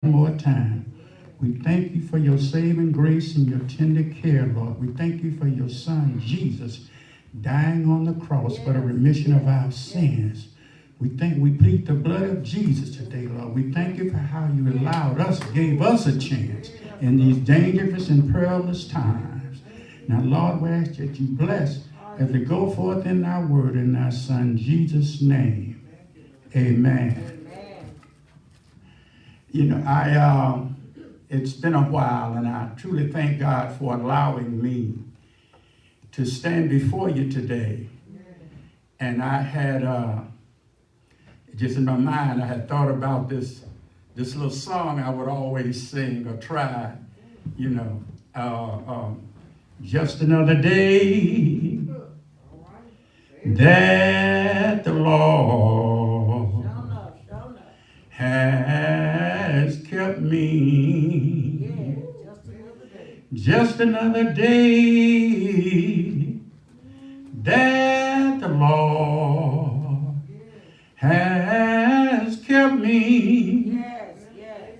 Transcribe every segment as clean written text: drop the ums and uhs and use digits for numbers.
one more time. We thank you for your saving grace and your tender care, Lord. We thank you for your son, Jesus, dying on the cross for the remission of our sins. We plead the blood of Jesus today, Lord. We thank you for how you allowed us, gave us a chance in these dangerous and perilous times. Now, Lord, we ask that you bless as we go forth in thy word in thy son, Jesus' name. Amen. You know, it's been a while, and I truly thank God for allowing me to stand before you today. And I had, just in my mind, I had thought about this little song I would always sing or try, you know, just another day that the Lord has kept me. Just another day that the Lord has kept me.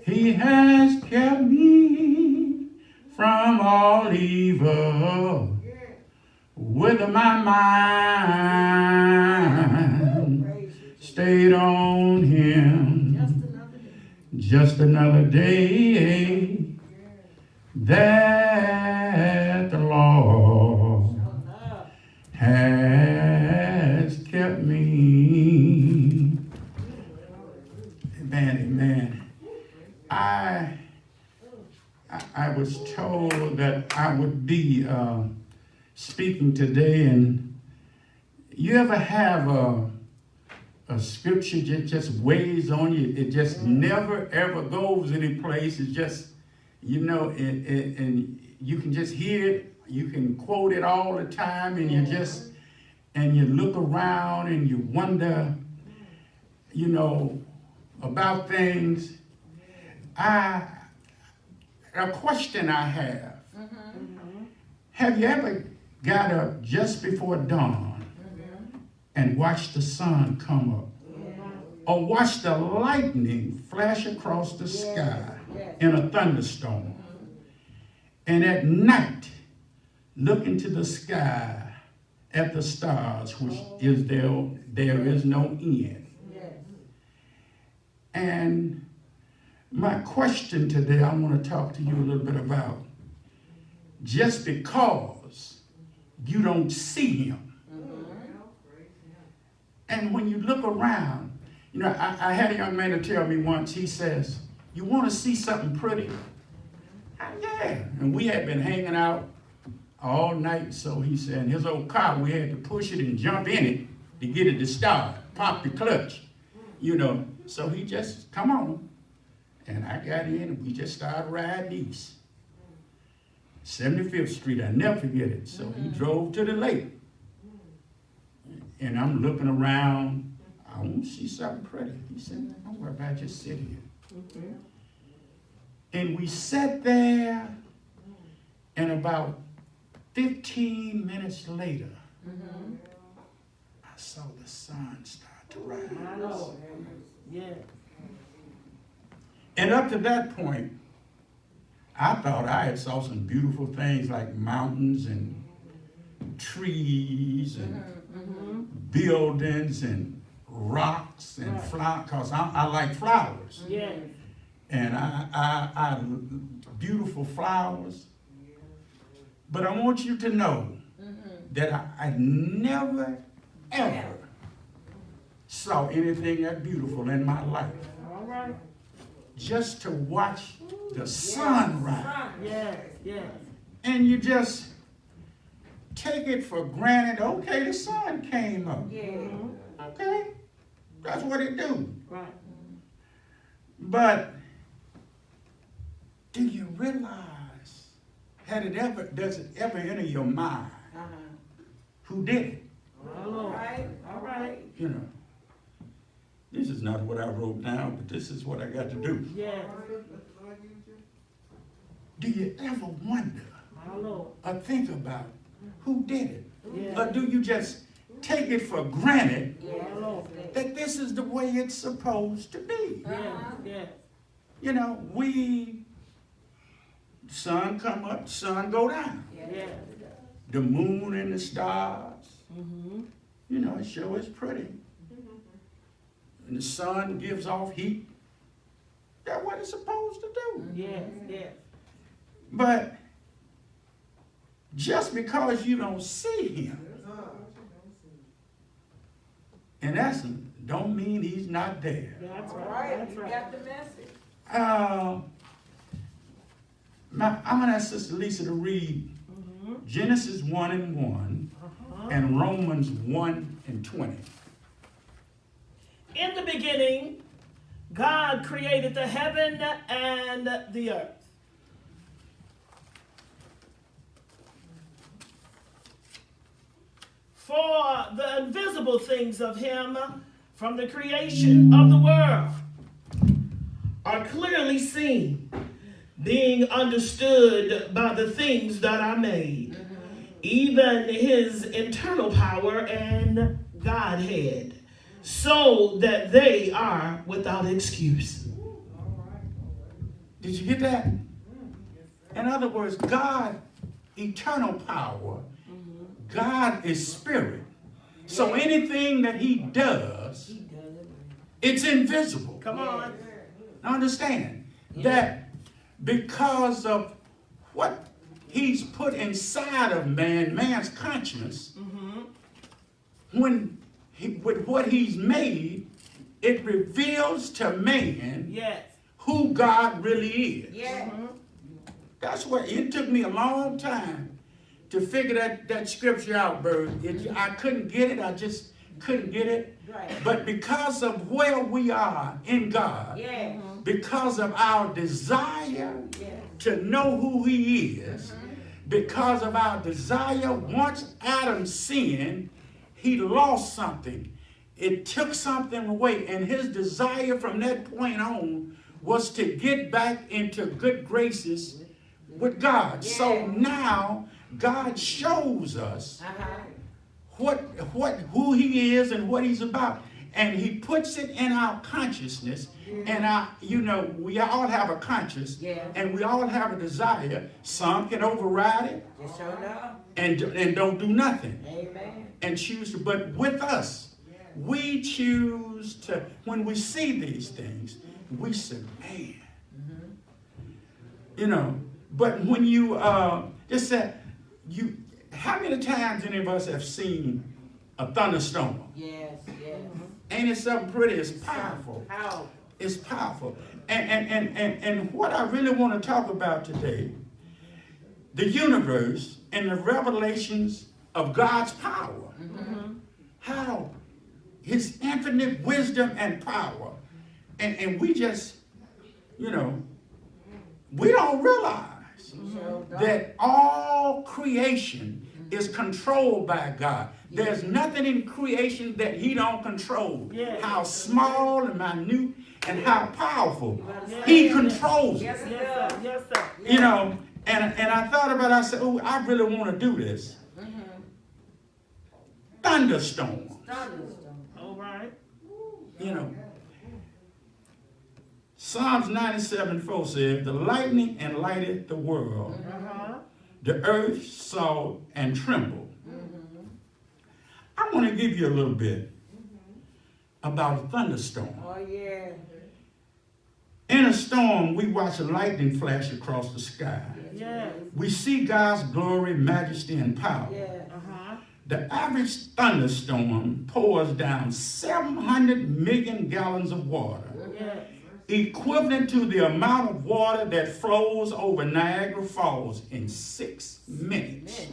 He has kept me from all evil. With my mind stayed on him. Just another day that the Lord has kept me. Amen, amen. I was told that I would be speaking today, and you ever have a scripture that just weighs on you? It just never ever goes any place. It's just, you know, and you can just hear it. You can quote it all the time, and you look around and you wonder, you know, about things. A question I have. Have you ever got up just before dawn and watched the sun come up? Or watched the lightning flash across the sky in a thunderstorm? And at night, look into the sky at the stars, which is there is no end. And my question today, I want to talk to you a little bit about just because you don't see him. And when you look around, you know, I had a young man to tell me once, he says, you want to see something pretty? Yeah. And we had been hanging out all night, so he said, his old car, we had to push it and jump in it to get it to start, pop the clutch, you know. So he just, come on. And I got in and we just started riding east. 75th Street, I never forget it. So he drove to the lake. And I'm looking around, I want to see something pretty. He said, don't worry about it, just sit here. And we sat there, and about 15 minutes later, I saw the sun start to rise. And up to that point, I thought I had saw some beautiful things like mountains and trees and buildings and rocks and flowers, because I like flowers. And I beautiful flowers. But I want you to know that I never, ever saw anything that beautiful in my life. Just to watch the sun rise. And you just take it for granted. Okay, the sun came up. Okay, that's what it do. But do you realize, does it ever enter your mind who did it? All right. You know, this is not what I wrote down, but this is what I got to do. Do you ever wonder or think about who did it? Or do you just take it for granted that this is the way it's supposed to be? You know, sun come up, sun go down. Yeah. The moon and the stars, Mm-hmm. you know, it sure is pretty. And the sun gives off heat. That's what it's supposed to do. Yes, yes. But just because you don't see him, in essence, don't mean he's not there. That's right. That's right. Got the message. I'm going to ask Sister Lisa to read Genesis 1:1 and Romans 1:20. In the beginning, God created the heaven and the earth. For the invisible things of him from the creation of the world are clearly seen, being understood by the things that are made, even his internal power and Godhead, so that they are without excuse. Did you get that? In other words, God, eternal power, God is spirit. So anything that he does, it's invisible. Come on. Now understand that because of what he's put inside of man's consciousness, with what he's made, it reveals to man Yes. who God really is. Yeah. That's what it took me a long time to figure that scripture out, Bird. I couldn't get it. I just couldn't get it. Right. But because of where we are in God, Yeah. because of our desire to know who he is, because of our desire, once Adam sinned, he lost something. It took something away, and his desire from that point on was to get back into good graces with God. Yeah. So now God shows us who he is and what he's about. And he puts it in our consciousness. And we all have a conscience, and we all have a desire. Some can override it and don't do nothing. Amen. And choose to, but with us, we choose to, when we see these things, we say, man, but when you just said, how many times any of us have seen a thunderstorm? Yes, yes. Ain't it something pretty? It's powerful. How? It's powerful. And what I really want to talk about today, the universe and the revelations of God's power. How his infinite wisdom and power. And we just, we don't realize that all creation is controlled by God. There's nothing in creation that he don't control. Yes. How small and minute and how powerful. He controls it. Yes, it Yes, does. sir. Yes, sir. And I thought about it, I said, oh, I really want to do this. Thunderstorm. Thunderstorm. All right. Psalms 97:4 says, the lightning enlightened the world. The earth saw and trembled. I want to give you a little bit about a thunderstorm. Oh, yeah. In a storm, we watch a lightning flash across the sky. Yes. We see God's glory, majesty, and power. Yeah. The average thunderstorm pours down 700 million gallons of water, Yes. equivalent to the amount of water that flows over Niagara Falls in 6 minutes.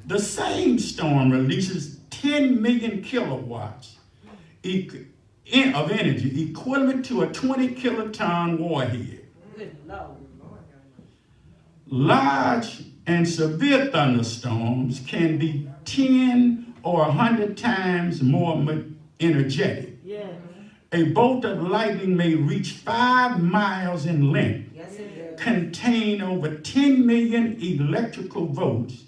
The same storm releases 10 million kilowatts of energy, equivalent to a 20-kiloton warhead. Good Lord. Large and severe thunderstorms can be 10 or 100 times more energetic. Yes. A bolt of lightning may reach 5 miles in length, Yes, it does. contain over 10 million electrical volts,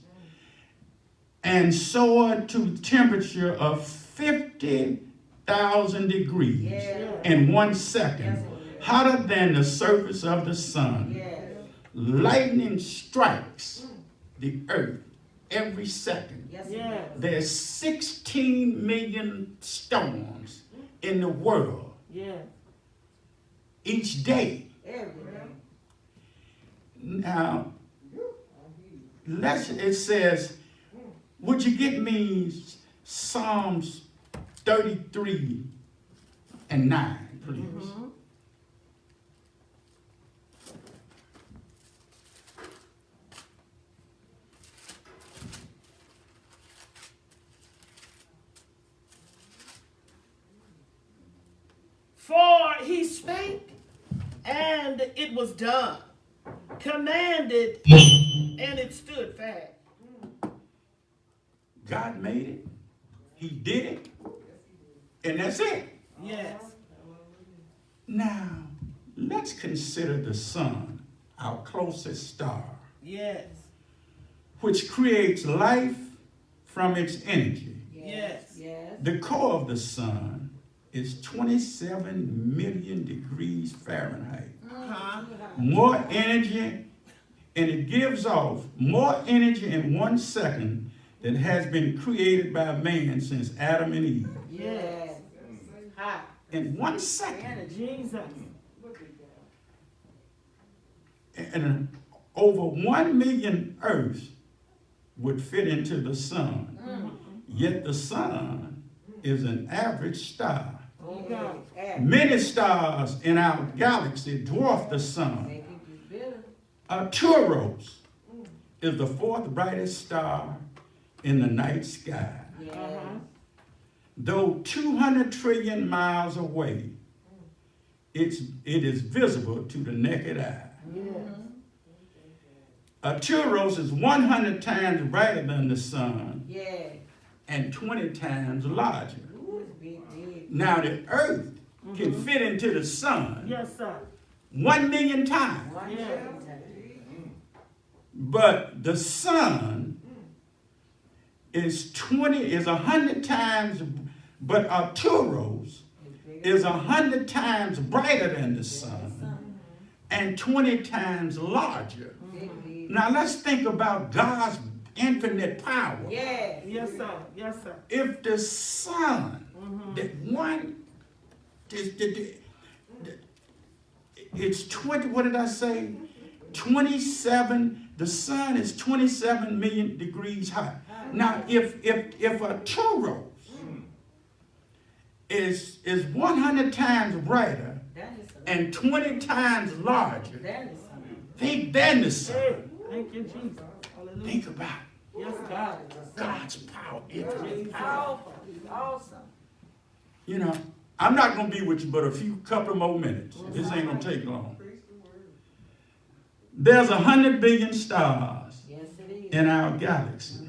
and soar to temperature of 50,000 degrees Yeah. in 1 second, Yes, it hotter than the surface of the sun. Yes. Lightning strikes the earth every second. Yes. Yes. There's 16 million storms in the world Yes. each day. Every day. Now, it says, would you get me Psalms 33 and 9, please? For he spake, and it was done. Commanded, and it stood fast. God made it. He did it. And that's it. Yes. Now, let's consider the sun, our closest star, Yes. which creates life from its energy. Yes. Yes. The core of the sun is 27 million degrees Fahrenheit. Huh? More energy, and it gives off more energy in 1 second than has been created by man since Adam and Eve. Yes. Hot. In 1 second. Energy. Jesus. And over 1 million Earths would fit into the sun. Yet the sun is an average star. Okay. Many stars in our galaxy dwarf the sun. Make it bitter. Taurus is the fourth brightest star in the night sky. Yes. Though 200 trillion miles away, it is visible to the naked eye. Taurus is 100 times brighter than the sun Yes. and 20 times larger. Ooh, it's big. Now the earth can fit into the sun Yes, sir. 1 million times. One Yeah. second. But the sun is 100 times, but Taurus is 100 times brighter than the sun and 20 times larger. Big. Now let's think about God's infinite power. Yes. Yes, sir. Yes, sir. If the sun, it's 20, what did I say? 27, the sun is 27 million degrees hot. Now, if a Taurus is 100 times brighter That is something. and 20 times larger, That is something. think then the Hey, sun. thank you, Jesus. Hallelujah. Think about Yes, God. God's power, infinite power. Powerful. Awesome. You know, I'm not going to be with you but a couple more minutes. This ain't going to take long. There's 100 billion stars Yes, it is. in our galaxy.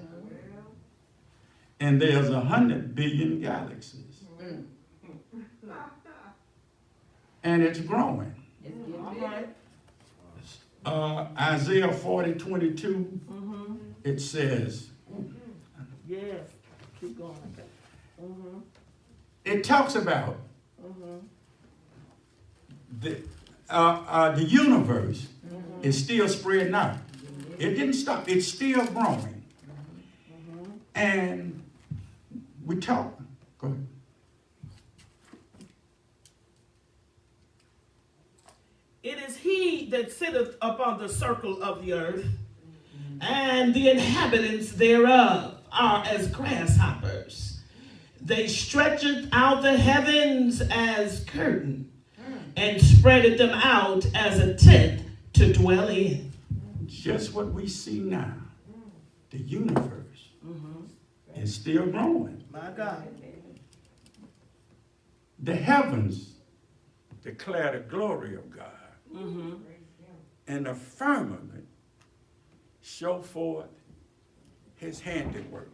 And there's 100 billion galaxies. And it's growing. It's getting All bigger. right. Isaiah 40:22, it says, Yes. Keep going. it talks about the universe is still spreading out. It didn't stop. It's still growing. And we talk. Go ahead. It is he that sitteth upon the circle of the earth, and the inhabitants thereof are as grasshoppers. They stretcheth out the heavens as curtain, and spreadeth them out as a tent to dwell in. Just what we see now. The universe is still growing. My God. The heavens declare the glory of God. And the firmament show forth his handiwork.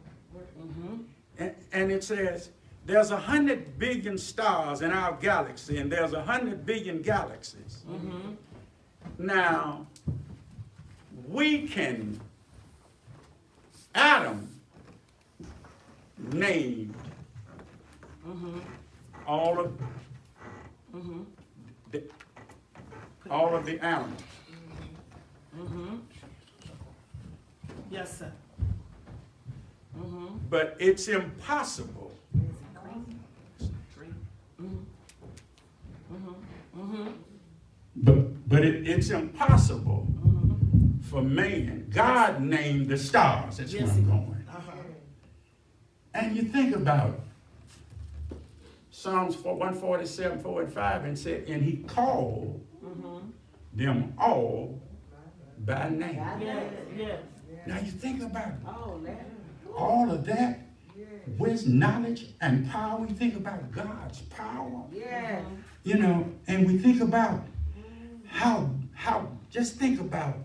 And it says, there's 100 billion stars in our galaxy, and there's 100 billion galaxies. Now, Adam named all of all of the animals. Mm-hmm. Yes, sir. Mm-hmm. But it's impossible it's impossible for man. God named the stars. That's where I'm going. And you think about it. Psalms 147, 4 and 5, and said, and he called them all by name. Yes. Now you think about it. Oh, that. All of that with knowledge and power. We think about God's power. Yeah. You know, and we think about how just think about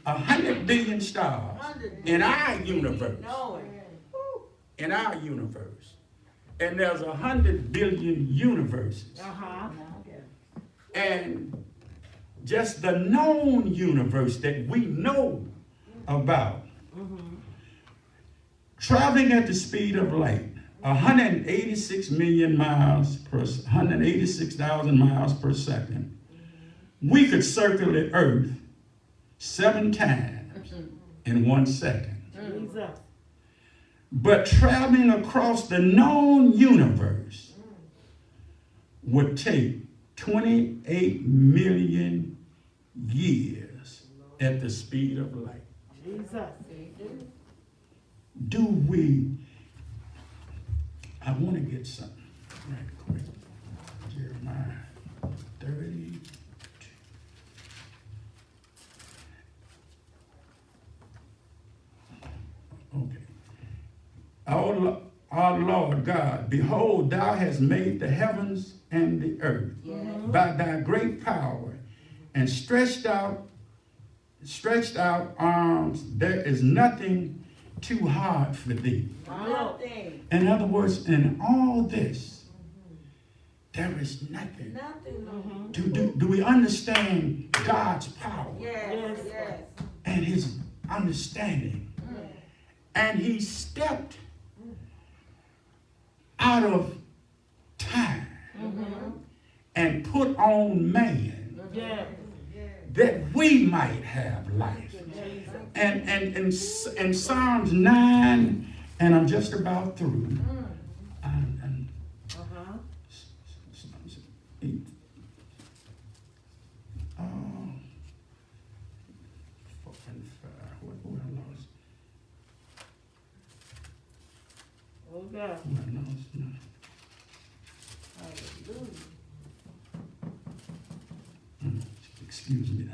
100 billion stars in our universe. In our universe. And there's 100 billion universes. And just the known universe that we know about, traveling at the speed of light, 186,000 miles per second, we could circle the earth 7 times in 1 second. But traveling across the known universe would take 28 million years at the speed of light. I want to get something right quick. Jeremiah 30. Okay. Our Lord God, behold, thou hast made the heavens and the earth by thy great power, and stretched out arms. There is nothing too hard for thee. Nothing. In other words, in all this, there is nothing. Do we understand God's power Yes. and his understanding? And he stepped out of time and put on man that we might have life. And Psalms 9, and I'm just about through. And Psalms 8. Oh, 4 and 5. What I lost? What I lost now? Excuse me.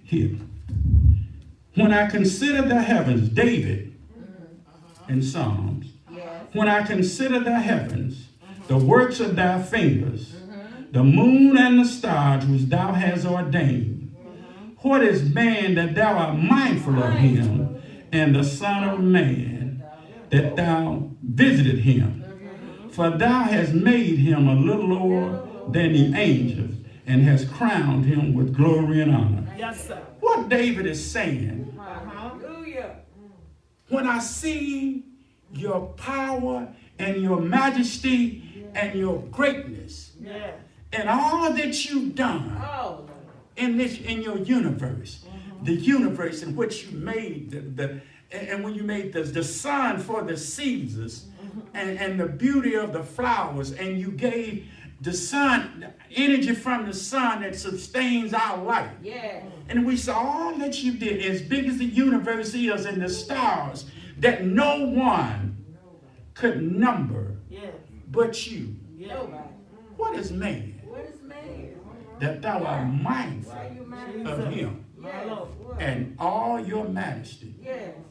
Here. When I consider the heavens, David in Psalms, when I consider the heavens, the works of thy fingers, the moon and the stars which thou hast ordained, what is man that thou art mindful of him, and the Son of Man that thou visited him? For thou hast made him a little lower than the angels, and hast crowned him with glory and honor. Yes, sir. What David is saying, Hallelujah. when I see your power and your majesty and your greatness and all that you've done in your universe, the universe in which you made and when you made the sun for the seasons and the beauty of the flowers, and you gave the sun, energy from the sun that sustains our life. And we saw all that you did, as big as the universe is and the stars, that no one could number but you. What is man? That thou art mindful of him and all your majesty.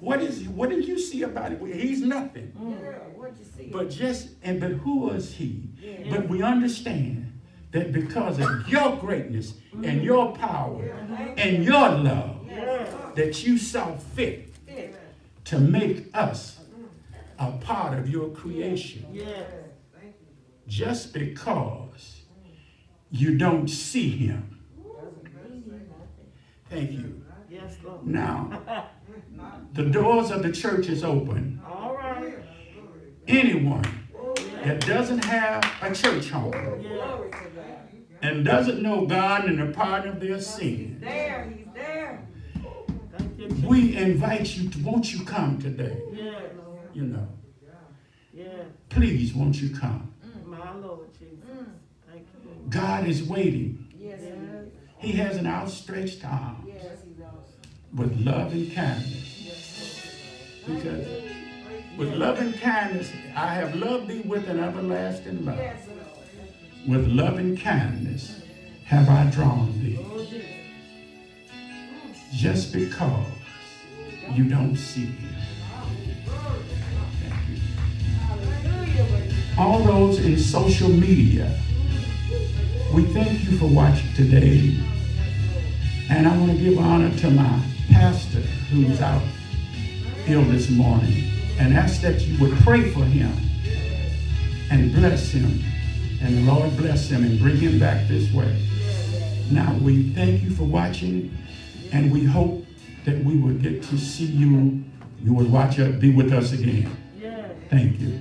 What did you see about it? He's nothing. But who is he? But we understand that because of your greatness and your power and your love, that you saw fit to make us a part of your creation. Just because you don't see him. Thank you. Now, the doors of the church is open. Anyone that doesn't have a church home Glory to God. and doesn't know God and the pardon of their sin, There, he's there. Thank you, Jesus. we invite you to, won't you come today? Yeah, You know, yeah. please, won't you come? My Lord Jesus. Thank you. God is waiting. Yes, Yes. He has an outstretched arm yes, he's awesome. with love and kindness. Because with love and kindness, I have loved thee with an everlasting love. Yes, Lord. With love and kindness have I drawn thee. Oh, Jesus. Just because you don't see him. Thank you. Hallelujah. All those in social media, we thank you for watching today. And I want to give honor to my pastor who's out ill this morning and ask that you would pray for him and bless him. And the Lord bless him and bring him back this way. Now we thank you for watching, and we hope that we will get to see you. You will watch us, be with us again. Yeah. Thank you.